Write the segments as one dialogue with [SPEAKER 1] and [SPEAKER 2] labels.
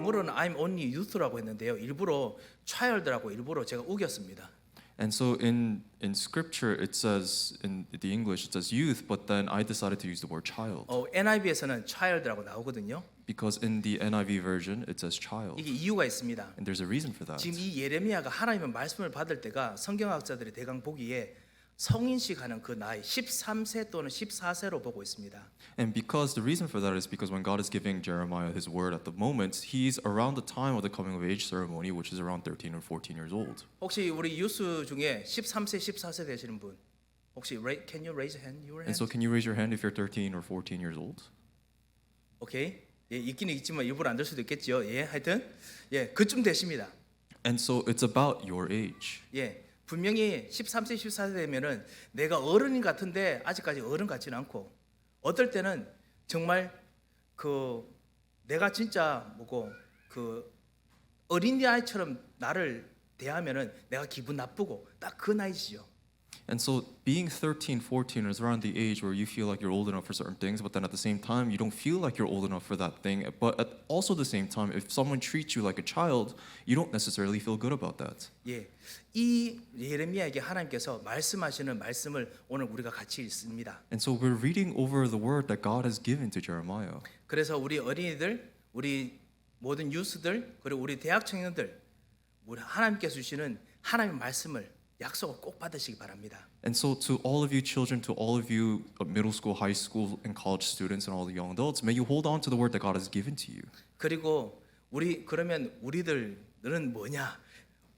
[SPEAKER 1] 영어로는 I'm only youth라고 했는데요. 일부러 child라고 일부러 제가 우겼습니다.
[SPEAKER 2] And so in scripture it says in the English it says youth, but then I decided to use the word child
[SPEAKER 1] NIV에서는 child라고 나오거든요.
[SPEAKER 2] because in the NIV version it says child.
[SPEAKER 1] 이게 이유가 있습니다.
[SPEAKER 2] And there's a reason for that.
[SPEAKER 1] 지금 이 예레미야가 하나님의 말씀을 받을 때가 성경학자들이 대강 보기에 성인식 하는 그 나이 13세 또는 14세로 보고 있습니다.
[SPEAKER 2] And because the reason for that is because when God is giving Jeremiah his word at the moment, he's around the time of the coming of age ceremony, which is around 13 or 14 years old.
[SPEAKER 1] 혹시 우리 유스 중에 13세, 14세 되시는 분 혹시 can you raise your hand?
[SPEAKER 2] And so can you raise your hand if you're 13 or 14 years old?
[SPEAKER 1] 오케이. 예, 있기는 있지만 일부러 안 될 수도 있겠죠. 예, 하여튼 예, 그쯤 되십니다.
[SPEAKER 2] And so it's about your age.
[SPEAKER 1] 예. 분명히 13세, 14세 되면은 내가 어른인 같은데 아직까지 어른 같지는 않고 어떨 때는 정말 그 내가 진짜 뭐고 그 어린이 아이처럼 나를 대하면은 내가 기분 나쁘고 딱 그 나이지요.
[SPEAKER 2] And so being 13, 14 is around the age where you feel like you're old enough for certain things, but then at the same time you don't feel like you're old enough for that thing. But at also the same time, if someone treats you like a child, you don't necessarily feel good about that.
[SPEAKER 1] 예, 이 예레미야에게 하나님께서 말씀하시는 말씀을 오늘 우리가 같이 읽습니다.
[SPEAKER 2] And so we're reading over the word that God has given to Jeremiah.
[SPEAKER 1] 그래서 우리 어린이들, 우리 모든 유스들, 그리고 우리 대학 청년들, 우리 하나님께서 주시는 하나님의 말씀을 약속을 꼭 받으시기 바랍니다.
[SPEAKER 2] And so to all of you children, to all of you middle school, high school, and college students, and all the young adults, may you hold on to the word that God has given to you.
[SPEAKER 1] 그리고 그러면 우리들은 뭐냐?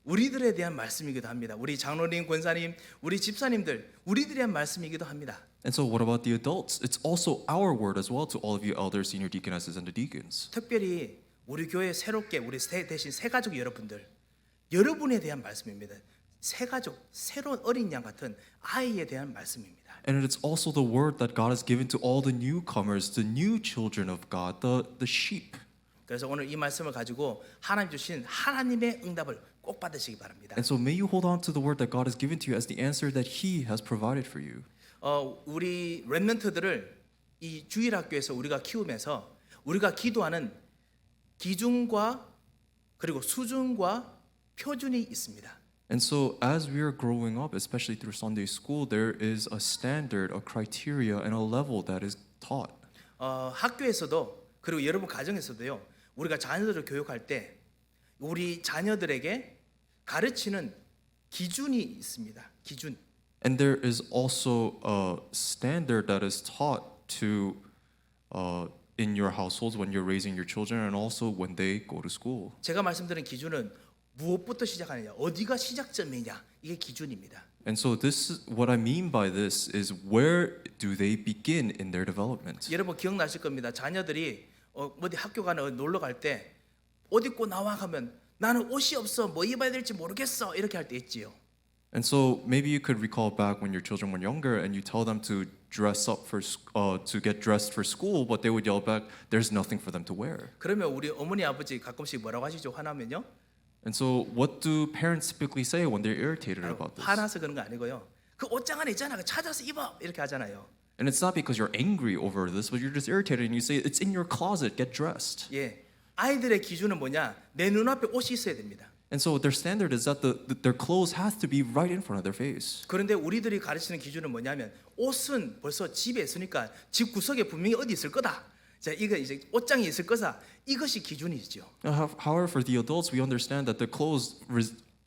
[SPEAKER 1] 우리들에 대한 말씀이기도 합니다. 우리 장로님, 권사님, 우리 집사님들, 우리들에 대한 말씀이기도 합니다.
[SPEAKER 2] And so what about the adults? It's also our word as well to all of you elders, senior deaconesses, and the deacons.
[SPEAKER 1] 특별히 우리 교회 새롭게 우리 대신 새 가족 여러분에 대한 말씀입니다. 새 가족, 새로운 어린 양 같은 아이에 대한 말씀입니다.
[SPEAKER 2] And it's also the word that God has given to all the newcomers, the new children of God, the sheep.
[SPEAKER 1] 그래서 오늘 이 말씀을 가지고 하나님 주신 하나님의 응답을 꼭 받으시기 바랍니다.
[SPEAKER 2] And so may you hold on to the word that God has given to you as the answer that He has provided for you.
[SPEAKER 1] 우리 렘넌트들을 이 주일학교에서 우리가 키우면서 우리가 기도하는 기준과 그리고 수준과 표준이 있습니다.
[SPEAKER 2] And so as we are growing up, especially through Sunday school, there is a standard, a criteria, and a level that is taught.
[SPEAKER 1] 학교에서도 그리고 여러분 가정에서도요. 우리가 자녀들을 교육할 때 우리 자녀들에게 가르치는 기준이 있습니다. 기준.
[SPEAKER 2] And there is also a standard that is taught to in your households when you're raising your children and also when they go to school.
[SPEAKER 1] 제가 말씀드린 기준은 무엇부터 시작하느냐, 어디가 시작점이냐, 이게 기준입니다.
[SPEAKER 2] And so what I mean by this is where do they begin in their development?
[SPEAKER 1] 여러분 기억나실 겁니다. 자녀들이 어디 학교 가나 놀러 갈 때 옷 입고 나와 하면 나는 옷이 없어, 뭐 입어야 될지 모르겠어 이렇게 할 때 있지요.
[SPEAKER 2] And so maybe you could recall back when your children were younger and you tell them to dress up to get dressed for school, but they would yell back, "There's nothing for them to wear."
[SPEAKER 1] 그러면 우리 어머니 아버지 가끔씩 뭐라고 하시죠? 화나면요?
[SPEAKER 2] And so what do parents typically say when they're irritated about this?
[SPEAKER 1] 화나서 그런 거 아니고요. 그 옷장 안에 있잖아, 찾아서 입어 이렇게 하잖아요.
[SPEAKER 2] And it's not because you're angry over this, but you're just irritated and you say, "It's in your closet, get dressed."
[SPEAKER 1] 예, 아이들의 기준은 뭐냐? 내 눈앞에 옷이 있어야 됩니다.
[SPEAKER 2] And so their standard is that their clothes has to be right in front of their face.
[SPEAKER 1] 그런데 우리들이 가르치는 기준은 뭐냐면 옷은 벌써 집에 있으니까 집 구석에 분명히 어디 있을 거다. 자, 이거 이제 옷장이 있을 거다. 이것이 기준이죠.
[SPEAKER 2] However, for the adults, we understand that the clothes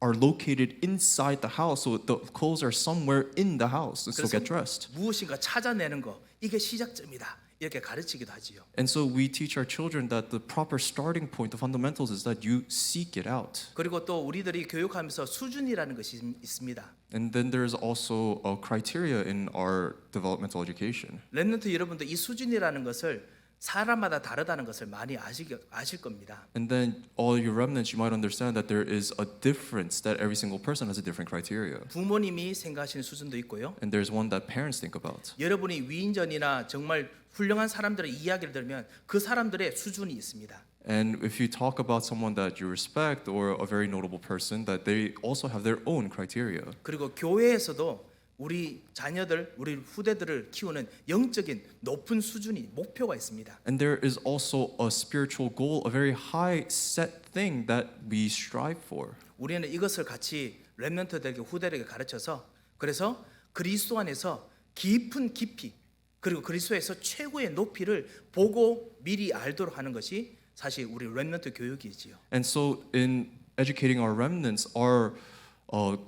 [SPEAKER 2] are located inside the house, so the clothes are somewhere in the house. So get dressed.
[SPEAKER 1] 무엇인가 찾아내는 거 이게 시작점이다. 이렇게 가르치기도 하지요.
[SPEAKER 2] And so we teach our children that the proper starting point, the fundamentals, is that you seek it out.
[SPEAKER 1] 그리고 또 우리들이 교육하면서 수준이라는 것이 있습니다.
[SPEAKER 2] And then there's also a criteria in our developmental education.
[SPEAKER 1] 렘넌트 여러분들 이 수준이라는 것을 사람마다 다르다는 것을 많이 아실 겁니다.
[SPEAKER 2] And then all your remnants, you might understand that there is a difference, that every single person has a different criteria.
[SPEAKER 1] 부모님이 생각하시는 수준도 있고요.
[SPEAKER 2] And there's one that parents think about.
[SPEAKER 1] 여러분이 위인전이나 정말 훌륭한 사람들의 이야기를 들으면 그 사람들의 수준이 있습니다.
[SPEAKER 2] And if you talk about someone that you respect or a very notable person, that they also have their own criteria.
[SPEAKER 1] 그리고 교회에서도 우리 자녀들, 우리 후대들을 키우는 영적인 높은 수준이 목표가 있습니다.
[SPEAKER 2] And there is also a spiritual goal, a very high set thing that we strive for.
[SPEAKER 1] 우리는 이것을 같이 렘넌트들에게 후대들에게 가르쳐서 그래서 그리스도 안에서 깊은 깊이 그리고 그리스도에서 최고의 높이를 보고 미리 알도록 하는 것이 사실 우리 렘넌트 교육이지요.
[SPEAKER 2] And so in educating our remnants, our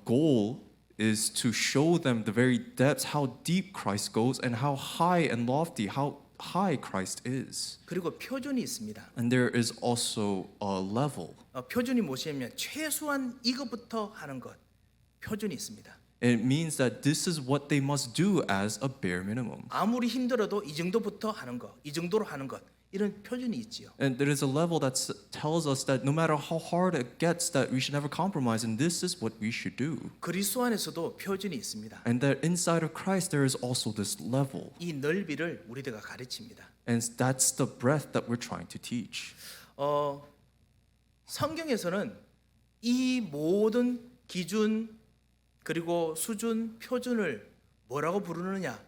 [SPEAKER 2] goal is to show them the very depths, how deep Christ goes and how high and lofty, how high Christ is.
[SPEAKER 1] 그리고 표준이 있습니다.
[SPEAKER 2] And there is also a level.
[SPEAKER 1] 표준이 무엇이냐면 최소한 이것부터 하는 것. 표준이 있습니다.
[SPEAKER 2] It means that this is what they must do as a bare minimum.
[SPEAKER 1] 아무리 힘들어도 이 정도부터 하는 것, 이 정도로 하는 것 이런 표준이 있지요.
[SPEAKER 2] And there is a level that tells us that no matter how hard it gets, that we should never compromise, and this is what we should do.
[SPEAKER 1] 그리스도 안에서도 표준이 있습니다.
[SPEAKER 2] And that inside of Christ there is also this level,
[SPEAKER 1] 이 넓이를 우리들가 가르칩니다.
[SPEAKER 2] and that's the breadth that we're trying to teach.
[SPEAKER 1] 성경에서는 이 모든 기준 그리고 수준, 표준을 뭐라고 부르느냐?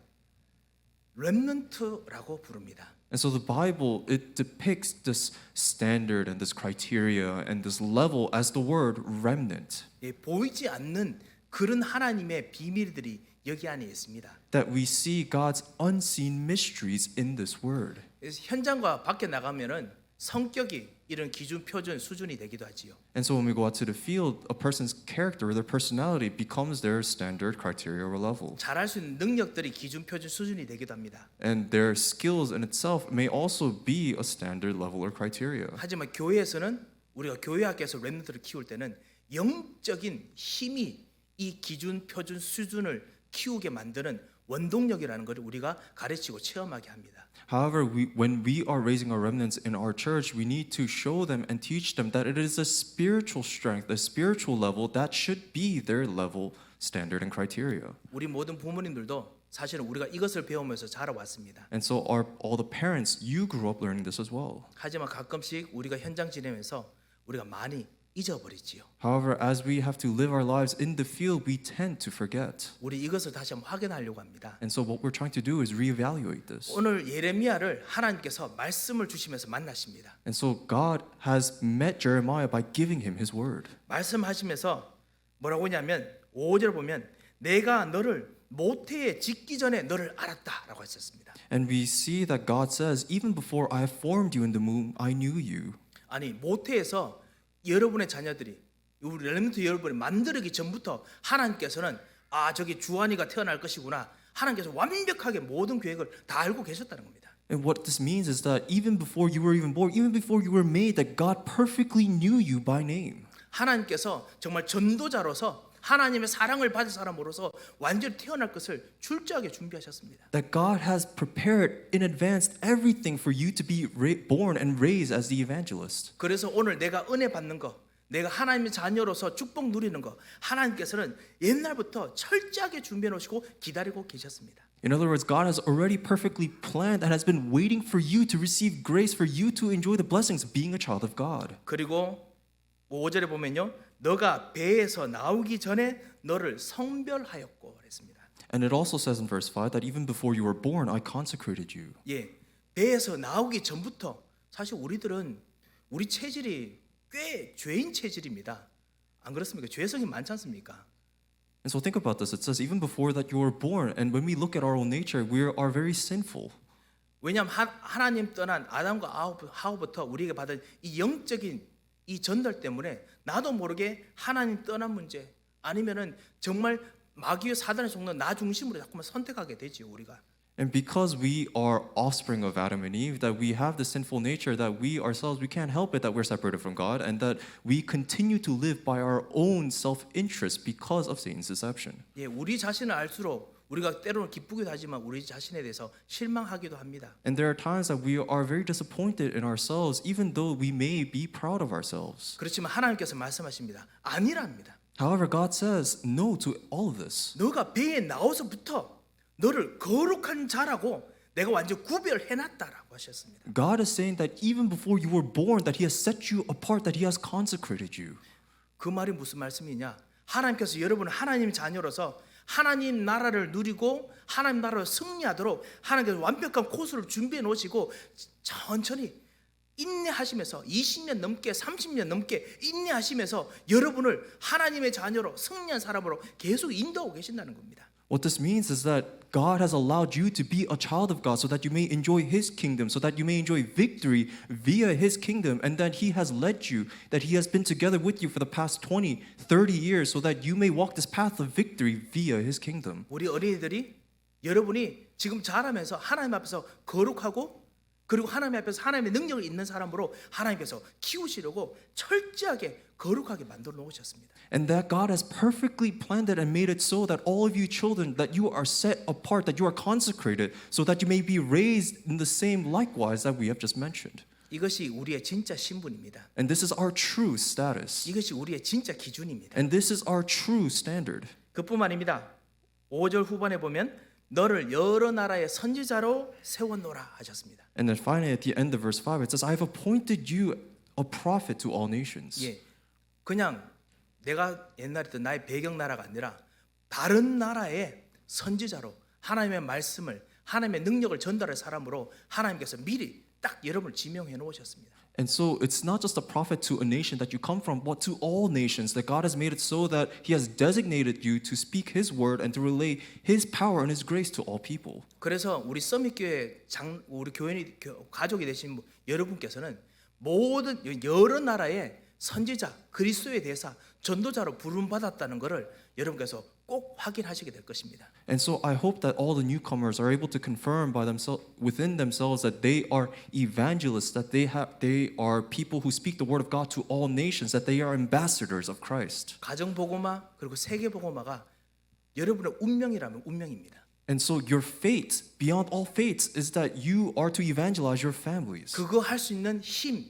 [SPEAKER 1] 렘넌트라고 부릅니다.
[SPEAKER 2] And so the Bible, it depicts this standard and this criteria and this level as the word remnant.
[SPEAKER 1] 예, 보이지 않는 그런 하나님의 비밀들이 여기 안에 있습니다.
[SPEAKER 2] That we see God's unseen mysteries in this word.
[SPEAKER 1] 그래서 현장과 밖에 나가면은 성격이 이런 기준, 표준, 수준이 되기도 하지요.
[SPEAKER 2] And so when we go out to the field, a person's character or their personality becomes their standard criteria or level.
[SPEAKER 1] 잘할 수 있는 능력들이 기준, 표준, 수준이 되기도 합니다.
[SPEAKER 2] And their skills in itself may also be a standard level or criteria.
[SPEAKER 1] 하지만 교회에서는 우리가 교회 학교에서 렘넌트를 키울 때는 영적인 힘이 이 기준, 표준, 수준을 키우게 만드는 원동력이라는 것을 우리가 가르치고 체험하게 합니다.
[SPEAKER 2] However, when we are raising our remnants in our church, we need to show them and teach them that it is a spiritual strength, a spiritual level that should be their level, standard, and criteria.
[SPEAKER 1] 우리 모든 부모님들도 사실은 우리가 이것을 배우면서 자라왔습니다.
[SPEAKER 2] And so all the parents, you grew up learning this as well.
[SPEAKER 1] 하지만 가끔씩 우리가 현장 지내면서 우리가 많이 잊어버리지요.
[SPEAKER 2] However, as we have to live our lives in the field, we tend to forget.
[SPEAKER 1] 우리 이것을 다시 한번 확인하려고 합니다.
[SPEAKER 2] And so what we're trying to do is reevaluate this.
[SPEAKER 1] 오늘 예레미야를 하나님께서 말씀을 주시면서 만나십니다.
[SPEAKER 2] And so God has met Jeremiah by giving him his word.
[SPEAKER 1] 말씀하시면서 뭐라고 하냐면 5절 보면 내가 너를 모태에 짓기 전에 너를 알았다라고 하셨습니다.
[SPEAKER 2] And we see that God says, even before I have formed you in the womb, I knew you.
[SPEAKER 1] 아니 모태에서 여러분의 자녀들이 우리 렘넌트 여러분을 만들기 전부터 하나님께서는 저기 주한이가 태어날 것이구나. 하나님께서 완벽하게 모든 계획을 다 알고 계셨다는 겁니다.
[SPEAKER 2] And what this means is that even before you were even born, even before you were made, that God perfectly knew you by name.
[SPEAKER 1] 하나님께서 정말 전도자로서 하나님의 사랑을 받은 사람으로서 완전히 태어날 것을 철저하게 준비하셨습니다.
[SPEAKER 2] That God has prepared in advance everything for you to be born and raised as the evangelist.
[SPEAKER 1] 그래서 오늘 내가 은혜 받는 거, 내가 하나님의 자녀로서 축복 누리는 거, 하나님께서는 옛날부터 철저하게 준비해 놓으시고 기다리고 계셨습니다.
[SPEAKER 2] In other words, God has already perfectly planned and has been waiting for you to receive grace, for you to enjoy the blessings of being a child of God.
[SPEAKER 1] 그리고 5절에 보면요. 너가 배에서 나오기 전에 너를 성별하였고 그랬습니다.
[SPEAKER 2] And it also says in verse 5 that even before you were born, I consecrated you.
[SPEAKER 1] 예, 배에서 나오기 전부터 사실 우리들은 우리 체질이 꽤 죄인 체질입니다. 안 그렇습니까? 죄성이 많지 않습니까?
[SPEAKER 2] And so think about this. It says even before that you were born, and when we look at our own nature, we are very sinful.
[SPEAKER 1] 왜냐하면 하나님 떠난 아담과 하와부터 우리에게 받은 이 영적인 이 전달 때문에 나도 모르게 하나님 떠난 문제 아니면은 정말 마귀의 사단의 속는 나 중심으로 자꾸만 선택하게 되지요 우리가.
[SPEAKER 2] And because we are offspring of Adam and Eve, that we have the sinful nature, that we ourselves, we can't help it that we're separated from God, and that we continue to live by our own self-interest because of Satan's deception.
[SPEAKER 1] 예, 우리 자신을 알수록 우리가 때로는 기쁘기도 하지만 우리 자신에 대해서 실망하기도 합니다.
[SPEAKER 2] And there are times that we are very disappointed in ourselves, even though we may be proud of ourselves.
[SPEAKER 1] 그렇지만 하나님께서 말씀하십니다. 아니랍니다.
[SPEAKER 2] However, God says no to all of this.
[SPEAKER 1] 너가 배에 나와서부터 너를 거룩한 자라고 내가 완전 구별해놨다라고 하셨습니다.
[SPEAKER 2] God is saying that even before you were born, that He has set you apart, that He has consecrated you.
[SPEAKER 1] 그 말이 무슨 말씀이냐? 하나님께서 여러분을 하나님의 자녀로서 하나님 나라를 누리고 하나님 나라를 승리하도록 하나님께서 완벽한 코스를 준비해 놓으시고 천천히 인내하시면서 20년 넘게 30년 넘게 인내하시면서 여러분을 하나님의 자녀로 승리한 사람으로 계속 인도하고 계신다는 겁니다.
[SPEAKER 2] What this means is that God has allowed you to be a child of God so that you may enjoy His kingdom, so that you may enjoy victory via His kingdom, and that He has led you, that He has been together with you for the past 20, 30 years so that you may walk this path of victory via His kingdom.
[SPEAKER 1] 우리 어린이들이 여러분이 지금 자라면서 하나님 앞에서 거룩하고 그리고 하나님 앞에서 하나님의 능력을 있는 사람으로 하나님께서 키우시려고 철저하게 거룩하게 만들어 놓으셨습니다.
[SPEAKER 2] And that God has perfectly planned it and made it so that all of you children, that you are set apart, that you are consecrated, so that you may be raised in the same likewise that we have just mentioned.
[SPEAKER 1] 이것이 우리의 진짜 신분입니다.
[SPEAKER 2] And this is our true status.
[SPEAKER 1] 이것이 우리의 진짜 기준입니다.
[SPEAKER 2] And this is our true standard.
[SPEAKER 1] 그뿐만 아닙니다. 5절 후반에 보면 너를 여러 나라의 선지자로 세워놓으라 하셨습니다.
[SPEAKER 2] And then finally at the end of verse 5 it says, I have appointed you a prophet to all nations.
[SPEAKER 1] 예, 그냥 내가 옛날에 했던 나의 배경 나라가 아니라 다른 나라의 선지자로 하나님의 말씀을 하나님의 능력을 전달할 사람으로 하나님께서 미리 딱 여러분을 지명해 놓으셨습니다.
[SPEAKER 2] And so it's not just a prophet to a nation that you come from, but to all nations, that God has made it so that He has designated you to speak His word and to relay His power and His grace to all people.
[SPEAKER 1] 그래서 우리 서밋교회 우리 교회 가족이 되신 여러분께서는 모든 여러 나라의 선지자, 그리스도의 대사, 전도자로 부름 받았다는 것을 여러분께서 꼭 확인하시게 될 것입니다.
[SPEAKER 2] And so I hope that all the newcomers are able to confirm by themselves within themselves that they are evangelists, that they are people who speak the word of God to all nations, that they are ambassadors of Christ.
[SPEAKER 1] 가정 복음화 그리고 세계 복음화가 여러분의 운명이라면 운명입니다.
[SPEAKER 2] And so your fate, beyond all fates, is that you are to evangelize your families.
[SPEAKER 1] 그거 할 수 있는 힘,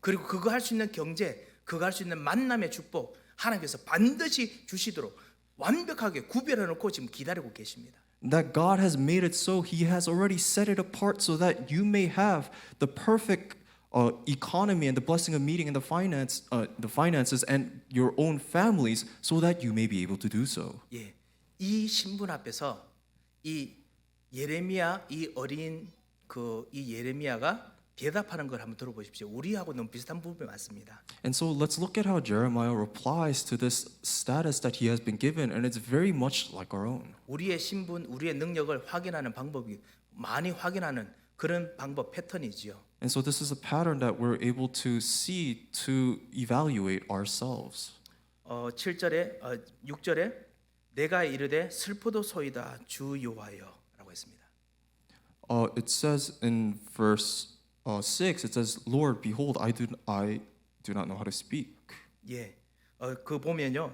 [SPEAKER 1] 그리고 그거 할 수 있는 경제, 그거 할 수 있는 만남의 축복 하나님께서 반드시 주시도록 완벽하게 구별해 놓고 지금 기다리고 계십니다.
[SPEAKER 2] That God has made it so, He has already set it apart so that you may have the perfect economy and the blessing of meeting and the finances and your own families, so that you may be able to do so.
[SPEAKER 1] 예, 이 신분 앞에서 이 예레미야 이 어린 이 예레미야가 대답하는 걸 한번 들어보십시오. 우리하고 너무 비슷한 부분이 많습니다.
[SPEAKER 2] And so let's look at how Jeremiah replies to this status that he has been given, and it's very much like our own.
[SPEAKER 1] 우리의 신분, 우리의 능력을 확인하는 방법이 많이 확인하는 그런 방법 패턴이지요.
[SPEAKER 2] And so this is a pattern that we're able to see to evaluate ourselves.
[SPEAKER 1] 7절에 6절에 내가 이르되 슬프도소이다 주 여호와여라고 했습니다.
[SPEAKER 2] It says in verse 6, it says, Lord, behold, I do not know how to speak.
[SPEAKER 1] 예, 그 보면요,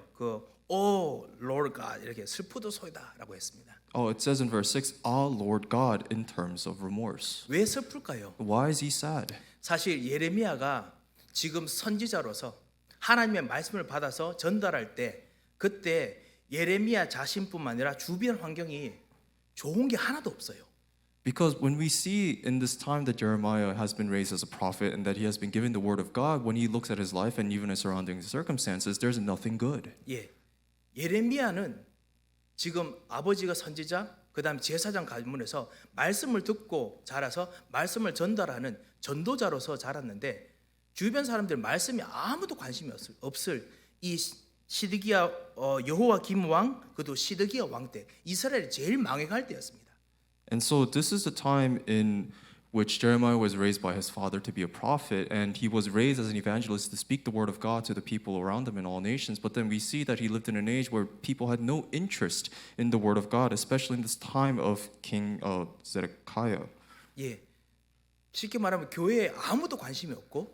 [SPEAKER 1] O Lord God 이렇게 슬프도소이다라고 했습니다.
[SPEAKER 2] It says in verse 6, Ah, Lord God, in terms of remorse.
[SPEAKER 1] 왜 슬플까요?
[SPEAKER 2] Why is he sad?
[SPEAKER 1] 사실 예레미야가 지금 선지자로서 하나님의 말씀을 받아서 전달할 때 그때 예레미야 자신뿐만 아니라 주변 환경이 좋은 게 하나도 없어요.
[SPEAKER 2] Because when we see in this time that Jeremiah has been raised as a prophet and that he has been given the word of God, when he looks at his life and even his surrounding circumstances, there's nothing good.
[SPEAKER 1] 예, 예레미야는 지금 아버지가 선지자, 그다음 제사장 가문에서 말씀을 듣고 자라서 말씀을 전달하는 전도자로서 자랐는데 주변 사람들 말씀이 아무도 관심이 없을 이 시드기야 여호와김 왕, 그도 시드기야 왕 때 이스라엘이 제일 망해갈 때였습니다.
[SPEAKER 2] And so this is the time in which Jeremiah was raised by his father to be a prophet, and he was raised as an evangelist to speak the word of God to the people around him in all nations. But then we see that he lived in an age where people had no interest in the word of God, especially in this time of King Zedekiah.
[SPEAKER 1] 예, 쉽게 말하면 교회에 아무도 관심이 없고,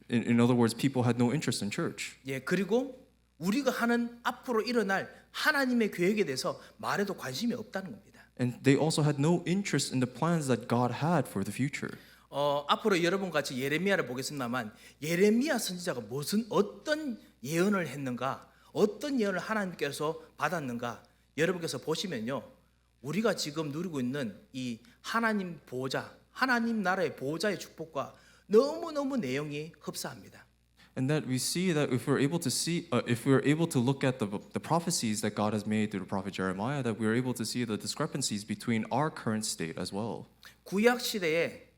[SPEAKER 2] In other words, people had no interest in church.
[SPEAKER 1] 예, 그리고 우리가 하는 앞으로 일어날 하나님의 계획에 대해서 말에도 관심이 없다는 겁니다.
[SPEAKER 2] And they also had no interest in the plans that God had for the future.
[SPEAKER 1] 앞으로 여러분 같이 예레미야를 보겠습니다만 예레미야 선지자가 어떤 예언을 했는가, 어떤 예언을 하나님께서 받았는가 여러분께서 보시면요, 우리가 지금 누리고 있는 이 하나님 보호자, 하나님 나라의 보호자의 축복과 너무너무 내용이 흡사합니다.
[SPEAKER 2] And that we see that if we're able to if we're able to look at the prophecies that God has made through the prophet Jeremiah, that we're able to see the discrepancies between our current state as well.
[SPEAKER 1] 구약 시대에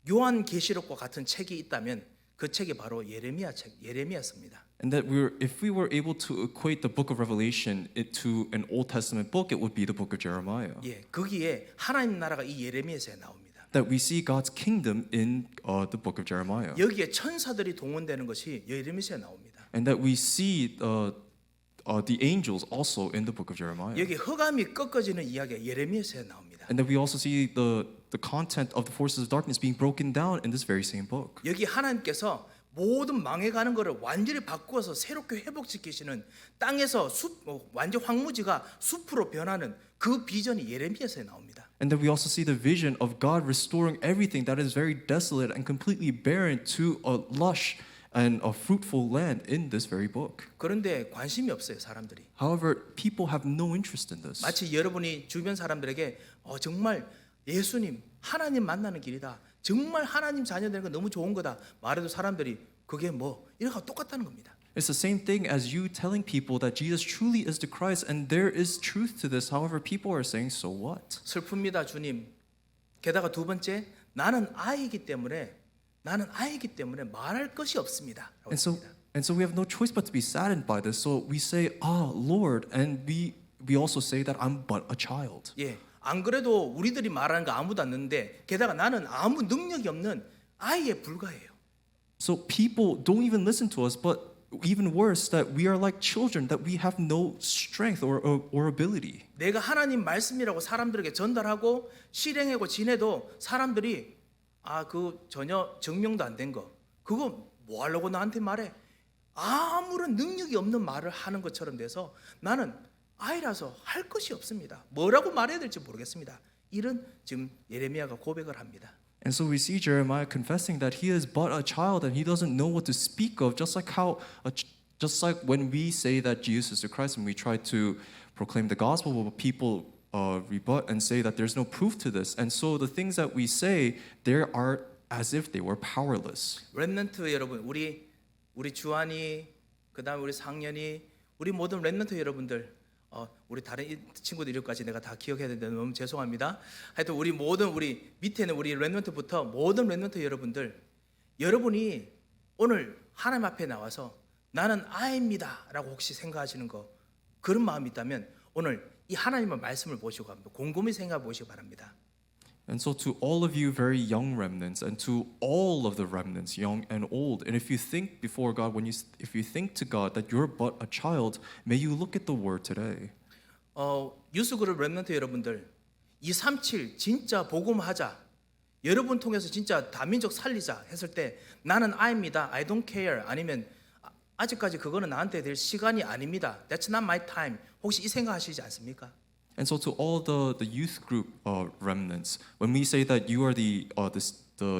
[SPEAKER 1] 요한계시록과 같은 책이 있다면 그 책이 바로 예레미야서입니다.
[SPEAKER 2] And that if we were able to equate the book of Revelation to an Old Testament book, it would be the book of Jeremiah.
[SPEAKER 1] 예, 거기에 하나님 나라가 이 예레미야서에 나옵니다.
[SPEAKER 2] That we see God's kingdom in the book of Jeremiah.
[SPEAKER 1] 여기에 천사들이 동원되는 것이 예레미야서에 나옵니다.
[SPEAKER 2] And that we see the angels also in the book of Jeremiah.
[SPEAKER 1] 여기 흑암이 꺾어지는 이야기가 예레미야서에 나옵니다.
[SPEAKER 2] And that we also see the content of the forces of darkness being broken down in this very same book.
[SPEAKER 1] 여기 하나님께서 모든 망해가는 것을 완전히 바꾸어서 새롭게 회복시키시는 땅에서 완전 황무지가 숲으로 변하는 그 비전이 예레미야서에 나옵니다.
[SPEAKER 2] And that we also see the vision of God restoring everything that is very desolate and completely barren to a lush and a fruitful land in this very book.
[SPEAKER 1] 그런데 관심이 없어요, 사람들이.
[SPEAKER 2] However, people have no interest in this.
[SPEAKER 1] 마치 여러분이 주변 사람들에게 정말 예수님, 하나님 만나는 길이다. 정말 하나님 자녀 되는 거 너무 좋은 거다. 말해도 사람들이 그게 뭐 이렇게 똑같다는 겁니다.
[SPEAKER 2] It's the same thing as you telling people that Jesus truly is the Christ and there is truth to this. However, people are saying, so what?
[SPEAKER 1] 슬픕니다, 주님. 게다가 두 번째, 나는 아이기 때문에 말할 것이 없습니다.
[SPEAKER 2] And so we have no choice but to be saddened by this. So we say, Lord, and we also say that I'm but a child.
[SPEAKER 1] 예, 안 그래도 우리들이 말하는 거 아무도 안 듣는데 게다가 나는 아무 능력이 없는 아이에 불과해요.
[SPEAKER 2] So people don't even listen to us, but even worse, that we are like children, that we have no strength or ability.
[SPEAKER 1] 내가 하나님 말씀이라고 사람들에게 전달하고 실행하고 지내도 사람들이 그 전혀 증명도 안 된 거, 그거 뭐 하려고 나한테 말해? 아무런 능력이 없는 말을 하는 것처럼 돼서 나는 아이라서 할 것이 없습니다. 뭐라고 말해야 될지 모르겠습니다. 이런 지금 예레미야가 고백을 합니다.
[SPEAKER 2] And so we see Jeremiah confessing that he is but a child and he doesn't know what to speak of, just like when we say that Jesus is the Christ and we try to proclaim the gospel, but people rebut and say that there's no proof to this. And so the things that we say, there are as if they were powerless.
[SPEAKER 1] 렘넌트 여러분, 우리 주한이, 그다음에 우리 상년이, 우리 모든 렘넌트 여러분들, 우리 다른 친구들 이름까지 내가 다 기억해야 되는데 너무 죄송합니다. 하여튼 우리 밑에는 우리 렘넌트부터 모든 렘넌트 여러분이 오늘 하나님 앞에 나와서 나는 아이입니다라고 혹시 생각하시는 거, 그런 마음이 있다면 오늘 이 하나님의 말씀을 보시고 합니다. 곰곰이 생각해 보시기 바랍니다.
[SPEAKER 2] And so to all of you very young remnants and to all of the remnants, young and old, and if you think before God, if you think to God that you're but a child, may you look at the word today.
[SPEAKER 1] 뉴스그룹 렘넌트 여러분들, 237 진짜 복음하자, 여러분 통해서 진짜 다민족 살리자 했을 때 나는 아입니다, I don't care, 아니면 아직까지 그거는 나한테 될 시간이 아닙니다, That's not my time, 혹시 이 생각하시지 않습니까?
[SPEAKER 2] And so to all the youth group remnants, when we say that you are the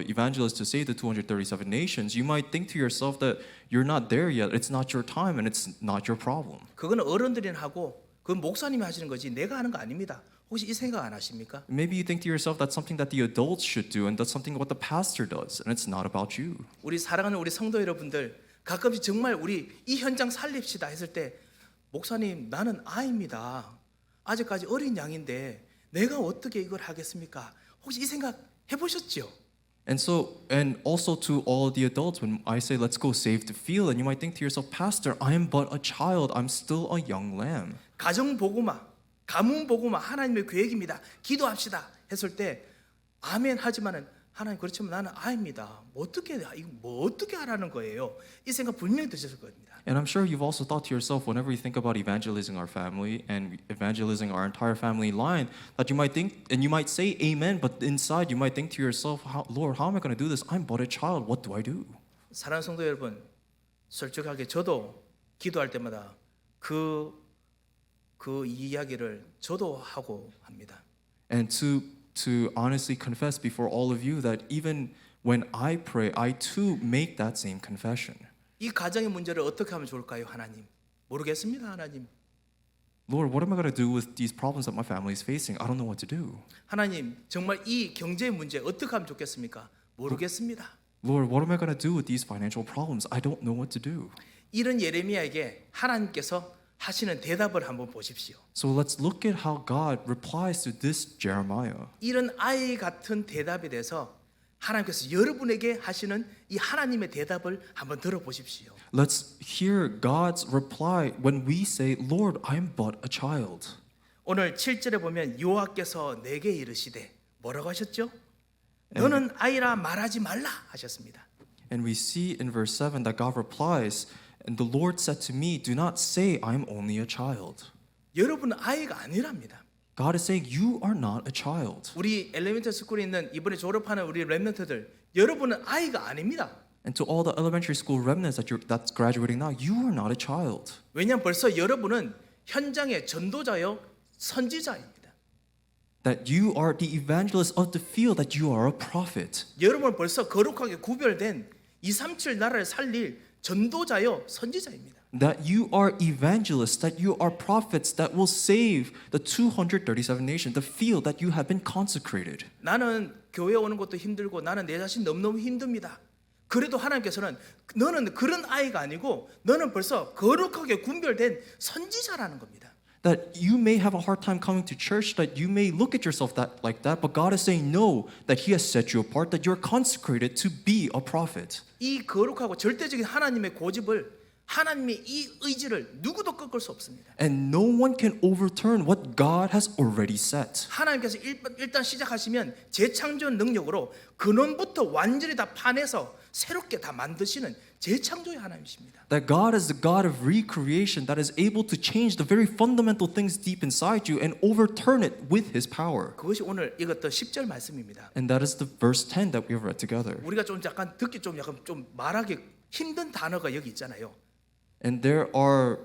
[SPEAKER 2] evangelist to save the 237 nations, you might think to yourself that you're not there yet. It's not your time and it's not your problem.
[SPEAKER 1] 그거는 어른들이 하고 그 목사님이 하시는 거지 내가 하는 거 아닙니다. 혹시 이 생각 안 하십니까?
[SPEAKER 2] Maybe you think to yourself that's something that the adults should do and that's something what the pastor does, and it's not about you.
[SPEAKER 1] 우리 사랑하는 우리 성도 여러분들, 가끔씩 정말 우리 이 현장 살립시다 했을 때 목사님 나는 아이입니다. 아직까지 어린 양인데 내가 어떻게 이걸 하겠습니까? 혹시 이 생각 해보셨죠?
[SPEAKER 2] And also to all the adults, when I say let's go save the field, and you might think to yourself, Pastor, I am but a child. I'm still a young lamb.
[SPEAKER 1] 가정 복음화, 가문 복음화 하나님의 계획입니다. 기도합시다 했을 때 아멘 하지만은 하나님 그렇지만 나는 아입니다. 뭐 어떻게 하라는 거예요? 이 생각 분명히 드셨을 겁니다.
[SPEAKER 2] And I'm sure you've also thought to yourself, whenever you think about evangelizing our family and evangelizing our entire family line, that you might think, and you might say amen, but inside you might think to yourself, Lord, how am I going to do this? I'm but a child. What do I do?
[SPEAKER 1] 사랑하는 성도 여러분, 솔직하게 저도 기도할 때마다 그 이야기를 저도 하고 합니다.
[SPEAKER 2] And to honestly confess before all of you that even when I pray, I too make that same confession.
[SPEAKER 1] 이 가정의 문제를 어떻게 하면 좋을까요, 하나님? 모르겠습니다, 하나님.
[SPEAKER 2] Lord, what am I going to do with these problems that my family is facing? I don't know what to do.
[SPEAKER 1] 하나님, 정말 이 경제 문제 어떻게 하면 좋겠습니까? 모르겠습니다.
[SPEAKER 2] Lord, what am I going to do with these financial problems? I don't know what to do.
[SPEAKER 1] 이런 예레미야에게 하나님께서 하시는 대답을 한번 보십시오.
[SPEAKER 2] So let's look at how God replies to this Jeremiah.
[SPEAKER 1] 이런 아이 같은 대답에 대해서 하나님께서 여러분에게 하시는 이 하나님의 대답을 한번 들어보십시오.
[SPEAKER 2] Let's hear God's reply when we say, Lord, I am but a child.
[SPEAKER 1] 오늘 7절에 보면 여호와께서 내게 이르시되 뭐라고 하셨죠? 너는 아이라 말하지 말라 하셨습니다.
[SPEAKER 2] And we see in verse 7 that God replies, and the Lord said to me, do not say I am only a child.
[SPEAKER 1] 여러분은 아이가 아니랍니다.
[SPEAKER 2] God is saying, you are not a child.
[SPEAKER 1] 우리 엘리멘터리 스쿨에 있는 이번에 졸업하는 우리 랩런트들 여러분은 아이가 아닙니다.
[SPEAKER 2] And to all the elementary school remnants that's graduating now, you are not a child.
[SPEAKER 1] 왜냐하면 벌써 여러분은 현장의 전도자요 선지자입니다.
[SPEAKER 2] That you are the evangelist of the field, that you are a prophet.
[SPEAKER 1] 여러분은 벌써 거룩하게 구별된 237 나라를 살릴 전도자요 선지자입니다.
[SPEAKER 2] That you are evangelists, that you are prophets that will save the 237 nations, the field that you have been consecrated.
[SPEAKER 1] 나는 교회 오는 것도 힘들고 나는 내 자신 너무너무 힘듭니다. 그래도 하나님께서는 너는 그런 아이가 아니고 너는 벌써 거룩하게 분별된 선지자라는 겁니다.
[SPEAKER 2] That you may have a hard time coming to church, that you may look at yourself like that, but God is saying no, that He has set you apart, that you're consecrated to be a prophet.
[SPEAKER 1] 이 거룩하고 절대적인 하나님의 고집을 하나님의 이 의지를 누구도 꺾을 수 없습니다.
[SPEAKER 2] And no one can overturn what God has already set.
[SPEAKER 1] 하나님께서 일단 시작하시면 재창조 능력으로 근원부터 완전히 다 파내서 새롭게 다 만드시는 재창조의 하나님이십니다.
[SPEAKER 2] That God is the God of recreation that is able to change the very fundamental things deep inside you and overturn it with His power.
[SPEAKER 1] 그것이 오늘 읽었던 10절 말씀입니다.
[SPEAKER 2] And that is the verse 10 that we have read together.
[SPEAKER 1] 우리가 좀 약간 듣기 좀 약간 좀 말하기 힘든 단어가 여기 있잖아요.
[SPEAKER 2] And there are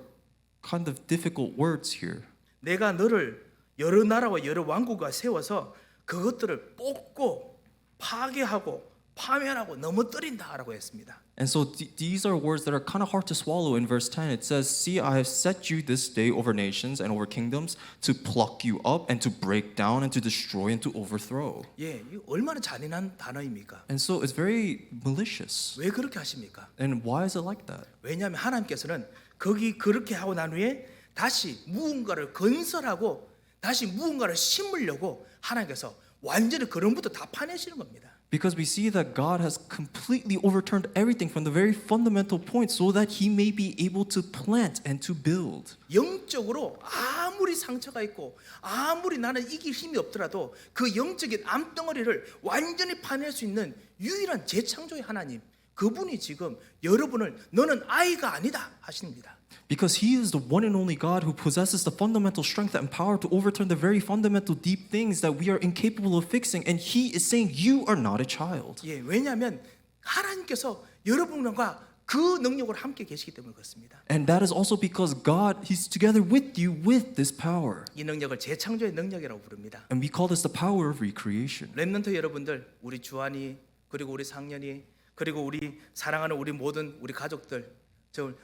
[SPEAKER 2] kind of difficult words here.
[SPEAKER 1] 내가 너를 여러 나라와 여러 왕국과 세워서 그것들을 뽑고 파괴하고 파멸하고 넘어뜨린다라고 했습니다.
[SPEAKER 2] And so these are words that are kind of hard to swallow. In verse 10 it says, see, I have set you this day over nations and over kingdoms to pluck you up and to break down and to destroy and to overthrow.
[SPEAKER 1] 예, 이거 얼마나 잔인한 단어입니까?
[SPEAKER 2] And so it's very malicious.
[SPEAKER 1] 왜 그렇게 하십니까?
[SPEAKER 2] And why is it like that?
[SPEAKER 1] 왜냐하면 하나님께서는 거기 그렇게 하고 난 후에 다시 무언가를 건설하고 다시 무언가를 심으려고 하나님께서 완전히 그런부터 다 파내시는 겁니다.
[SPEAKER 2] Because we see that God has completely overturned everything from the very fundamental point so that He may be able to plant and to build.
[SPEAKER 1] 영적으로 아무리 상처가 있고 아무리 나는 이길 힘이 없더라도 그 영적인 암덩어리를 완전히 파낼 수 있는 유일한 재창조의 하나님, 그분이 지금 여러분을 너는 아이가 아니다 하십니다.
[SPEAKER 2] Because He is the one and only God who possesses the fundamental strength and power to overturn the very fundamental deep things that we are incapable of fixing. And He is saying, you are not a child.
[SPEAKER 1] 예, 왜냐하면 하나님께서 여러분과 그 능력으로 함께 계시기 때문에 그렇습니다.
[SPEAKER 2] And that is also because God, He's together with you with this power.
[SPEAKER 1] 이 능력을 재창조의 능력이라고 부릅니다.
[SPEAKER 2] And we call this the power of recreation.
[SPEAKER 1] 렘넌트 여러분들, 우리 주한이 그리고 우리 상년이 그리고 우리 사랑하는 우리 모든 우리 가족들,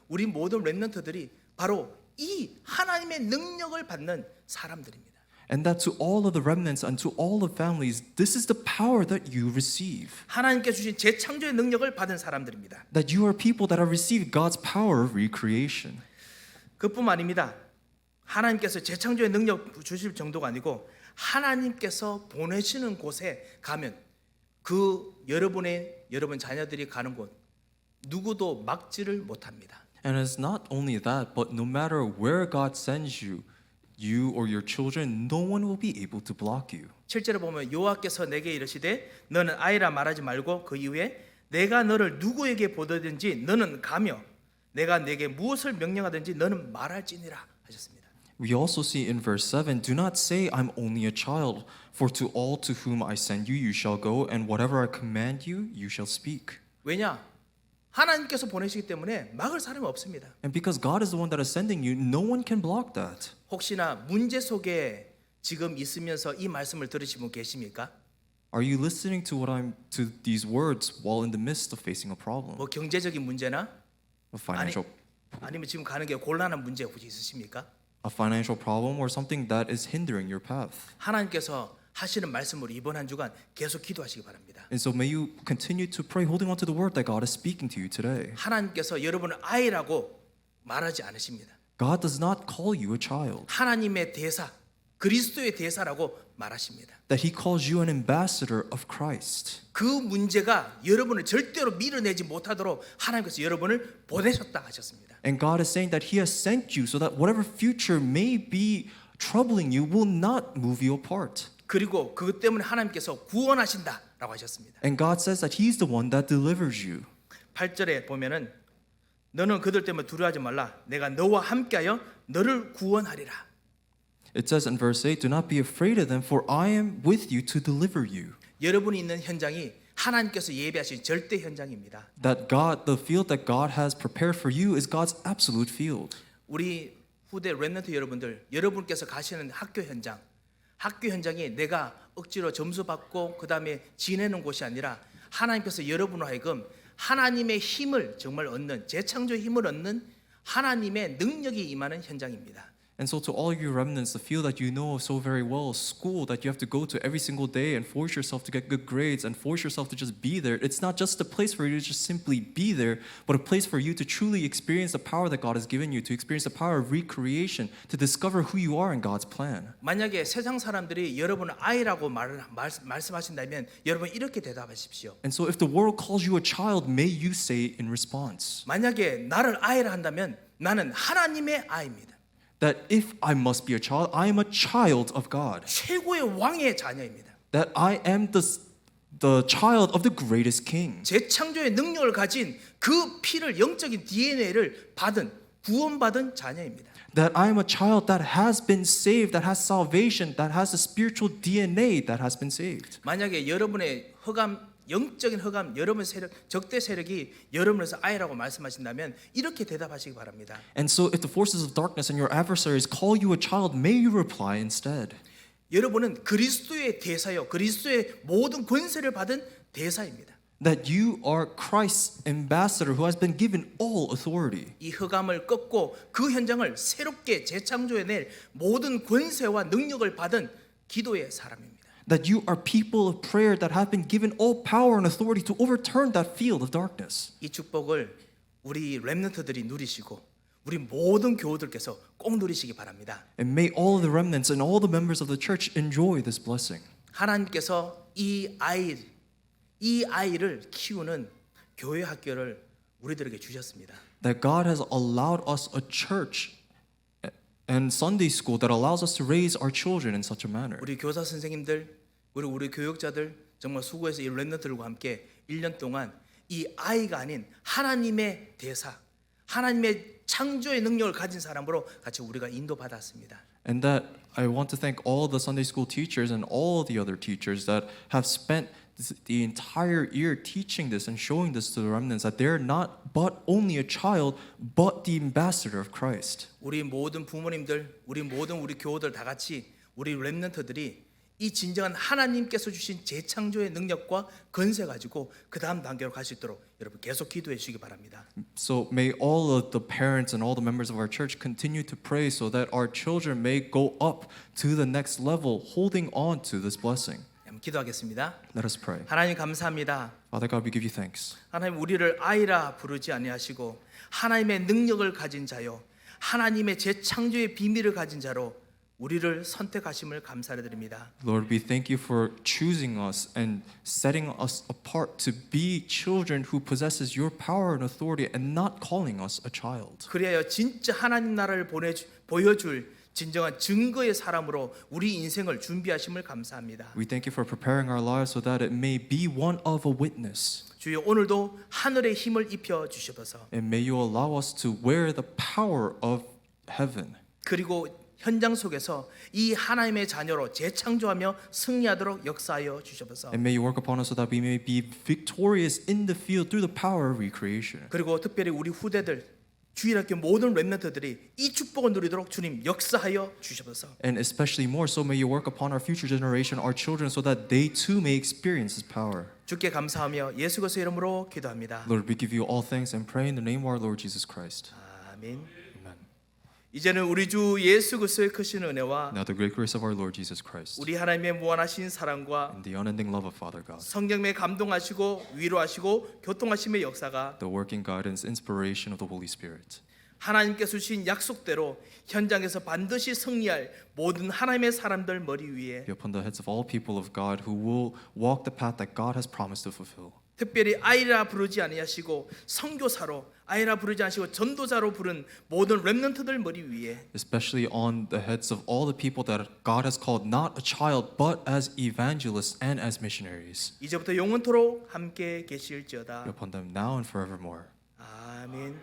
[SPEAKER 1] 우리 모든 렘넌트들이 바로 이 하나님의 능력을 받는 사람들입니다.
[SPEAKER 2] And that to all of the remnants and to all the families, this is the power that you receive.
[SPEAKER 1] 하나님께 주신 재창조의 능력을 받은 사람들입니다.
[SPEAKER 2] That you are people that have received God's power of recreation.
[SPEAKER 1] 그뿐만 아닙니다. 하나님께서 재창조의 능력 주실 정도가 아니고 하나님께서 보내시는 곳에 가면 그 여러분 자녀들이 가는 곳 누구도 막지를 못합니다.
[SPEAKER 2] And it's not only that, but no matter where God sends you, you or your children, no one will be able to block you.
[SPEAKER 1] 7절에 보면 여호와께서 내게 이르시되 너는 아이라 말하지 말고 그 이후에 내가 너를 누구에게 보내든지 너는 가며 내가 내게 무엇을 명령하든지 너는 말할지니라 하셨습니다.
[SPEAKER 2] We also see in verse 7, do not say I'm only a child, for to all to whom I send you, you shall go, and whatever I command you, you shall speak.
[SPEAKER 1] 왜냐? 하나님께서 보내시기 때문에 막을 사람이 없습니다.
[SPEAKER 2] And because God is the one that is sending you, no one can block that.
[SPEAKER 1] 혹시나 문제 속에 지금 있으면서 이 말씀을 들으신 분 계십니까?
[SPEAKER 2] Are you listening to to these words while in the midst of facing a problem?
[SPEAKER 1] 뭐 경제적인 문제나
[SPEAKER 2] A financial
[SPEAKER 1] 아니면 지금 가는 게 곤란한 문제 혹시 있으십니까?
[SPEAKER 2] problem or something that is hindering your path.
[SPEAKER 1] 하나님께서 하시는 말씀으로 이번 한 주간 계속 기도하시기 바랍니다.
[SPEAKER 2] And so may you continue to pray, holding on to the word that God is speaking to you today.
[SPEAKER 1] 하나님께서 여러분을 아이라고 말하지 않으십니다.
[SPEAKER 2] God does not call you a child.
[SPEAKER 1] 하나님의 대사, 그리스도의 대사라고 말하십니다.
[SPEAKER 2] That He calls you an ambassador of Christ.
[SPEAKER 1] 그 문제가 여러분을 절대로 밀어내지 못하도록 하나님께서 여러분을 보내셨다 하셨습니다.
[SPEAKER 2] And God is saying that He has sent you so that whatever future may be troubling you will not move you apart.
[SPEAKER 1] 그리고 그것 때문에 하나님께서 구원하신다라고 하셨습니다.
[SPEAKER 2] And God says that He's the one that delivers you.
[SPEAKER 1] 8절에 보면은 너는 그들 때문에 두려워하지 말라. 내가 너와 함께하여 너를 구원하리라.
[SPEAKER 2] It says in verse 8, do not be afraid of them, for I am with you to deliver you.
[SPEAKER 1] 여러분이 있는 현장이 하나님께서 예비하신 절대 현장입니다.
[SPEAKER 2] That God, the field that God has prepared for you is God's absolute field.
[SPEAKER 1] 우리 후대 렘넌트 여러분들, 여러분께서 가시는 학교 현장이 내가 억지로 점수 받고 그 다음에 지내는 곳이 아니라 하나님께서 여러분으로 하여금 하나님의 힘을 정말 얻는, 재창조의 힘을 얻는 하나님의 능력이 임하는 현장입니다.
[SPEAKER 2] And so to all you remnants, the field that you know so very well, school that you have to go to every single day and force yourself to get good grades and force yourself to just be there, it's not just a place for you to just simply be there, but a place for you to truly experience the power that God has given you, to experience the power of recreation, to discover who you are in God's plan.
[SPEAKER 1] 만약에 세상 사람들이 여러분을 아이라고 말씀하신다면 여러분 이렇게 대답하십시오.
[SPEAKER 2] And so if the world calls you a child, may you say in response
[SPEAKER 1] 만약에 나를 아이라 한다면 나는 하나님의 아이입니다.
[SPEAKER 2] that if I must be a child, I am a child of God.
[SPEAKER 1] 최고의 왕의 자녀입니다.
[SPEAKER 2] That I am the child of the greatest king.
[SPEAKER 1] 재창조의 능력을 가진 그 피를 영적인 DNA를 받은 구원받은 자녀입니다.
[SPEAKER 2] That I am a child that has been saved, that has salvation, that has a spiritual DNA that has been saved.
[SPEAKER 1] 만약에 여러분의 영적인 흑암, 여러분의 세력, 적대 세력이 여러분에서 아이라고 말씀하신다면 이렇게 대답하시기 바랍니다.
[SPEAKER 2] And so if the forces of darkness and your adversaries call you a child, may you reply instead.
[SPEAKER 1] 여러분은 그리스도의 대사요, 그리스도의 모든 권세를 받은 대사입니다.
[SPEAKER 2] That you are Christ's ambassador who has been given all authority.
[SPEAKER 1] 이 흑암을 꺾고 그 현장을 새롭게 재창조해낼 모든 권세와 능력을 받은 기도의 사람입니다.
[SPEAKER 2] That you are people of prayer that have been given all power and authority to overturn that field of darkness.
[SPEAKER 1] 이 축복을 우리 렘넌트들이 누리시고 우리 모든 교우들께서 꼭 누리시기 바랍니다.
[SPEAKER 2] And may all of the remnants and all the members of the church enjoy this blessing.
[SPEAKER 1] 하나님께서 이 아이를 키우는 교회 학교를 우리들에게 주셨습니다.
[SPEAKER 2] That God has allowed us a church and Sunday school that allows us to raise our children in such a manner.
[SPEAKER 1] 우리 교사 선생님들, 우리 교육자들 정말 수고해서 이 렘넌트들과 함께 1년 동안 이 아이가 아닌 하나님의 대사, 하나님의 창조의 능력을 가진 사람으로 같이 우리가 인도받았습니다.
[SPEAKER 2] And that I want to thank all the Sunday school teachers and all the other teachers that have spent the entire year teaching this and showing this to the remnants that they're not but only a child but the ambassador of Christ.
[SPEAKER 1] 우리 모든 부모님들, 우리 교우들 다 같이 우리 렘넌트들이 이 진정한 하나님께서 주신 재창조의 능력과 권세 가지고 그 다음 단계로 갈 수 있도록 여러분 계속 기도해 주시기 바랍니다.
[SPEAKER 2] So may all of the parents and all the members of our church continue to pray so that our children may go up to the next level, holding on to this blessing.
[SPEAKER 1] 기도하겠습니다.
[SPEAKER 2] Let us pray.
[SPEAKER 1] 하나님 감사합니다.
[SPEAKER 2] Father God, we give you thanks.
[SPEAKER 1] 하나님 우리를 아이라 부르지 아니하시고 하나님의 능력을 가진 자요, 하나님의 재창조의 비밀을 가진 자로 우리를 선택하심을 감사드립니다.
[SPEAKER 2] Lord, we thank you for choosing us and setting us apart to be children who possesses your power and authority and not calling us a child.
[SPEAKER 1] 그리하여 진짜 하나님 나라를 보여줄 진정한 증거의 사람으로 우리 인생을 준비하심을 감사합니다.
[SPEAKER 2] We thank you for preparing our lives so that it may be one of a witness.
[SPEAKER 1] 주여 오늘도 하늘의 힘을 입혀 주시옵소서.
[SPEAKER 2] And may you allow us to wear the power of heaven.
[SPEAKER 1] 그리고 현장 속에서 이 하나님의 자녀로 재창조하며 승리하도록 역사하여 주시옵소서.
[SPEAKER 2] And may you work upon us so that we may be victorious in the field through the power of recreation.
[SPEAKER 1] 그리고 특별히 우리 후대들, 주일학교 모든 렘넌트들이 이 축복을 누리도록 주님 역사하여 주시옵소서.
[SPEAKER 2] And especially more so may you work upon our future generation, our children, so that they too may experience this power.
[SPEAKER 1] 주께 감사하며 예수 그리스도의 이름으로 기도합니다.
[SPEAKER 2] Lord, we give you all thanks and pray in the name of our Lord Jesus Christ.
[SPEAKER 1] 아멘.
[SPEAKER 2] Amen.
[SPEAKER 1] 이제는 우리 주 예수 그리스도의 크신 은혜와
[SPEAKER 2] Now the great grace of our Lord Jesus Christ
[SPEAKER 1] 우리 하나님의 무한하신 사랑과
[SPEAKER 2] and the unending love of Father God,
[SPEAKER 1] 성령의 감동하시고 위로하시고 교통하심의 역사가
[SPEAKER 2] the working guidance, inspiration of the Holy Spirit,
[SPEAKER 1] 하나님께서 주신 약속대로 현장에서 반드시 승리할 모든 하나님의 사람들 머리 위에
[SPEAKER 2] be upon the heads of all people of God who will walk the path that God has promised to fulfill.
[SPEAKER 1] 특별히 아이라 부르지 아니하시고 선교사로 아이라 부르지 않으시고 전도자로 부른 모든 렘넌트들 머리 위에
[SPEAKER 2] Especially on the heads of all the people that God has called not a child but as evangelists and as missionaries.
[SPEAKER 1] 이제부터 영원토록 함께
[SPEAKER 2] Be
[SPEAKER 1] 계실지어다.
[SPEAKER 2] upon them now and forevermore.
[SPEAKER 1] 아멘.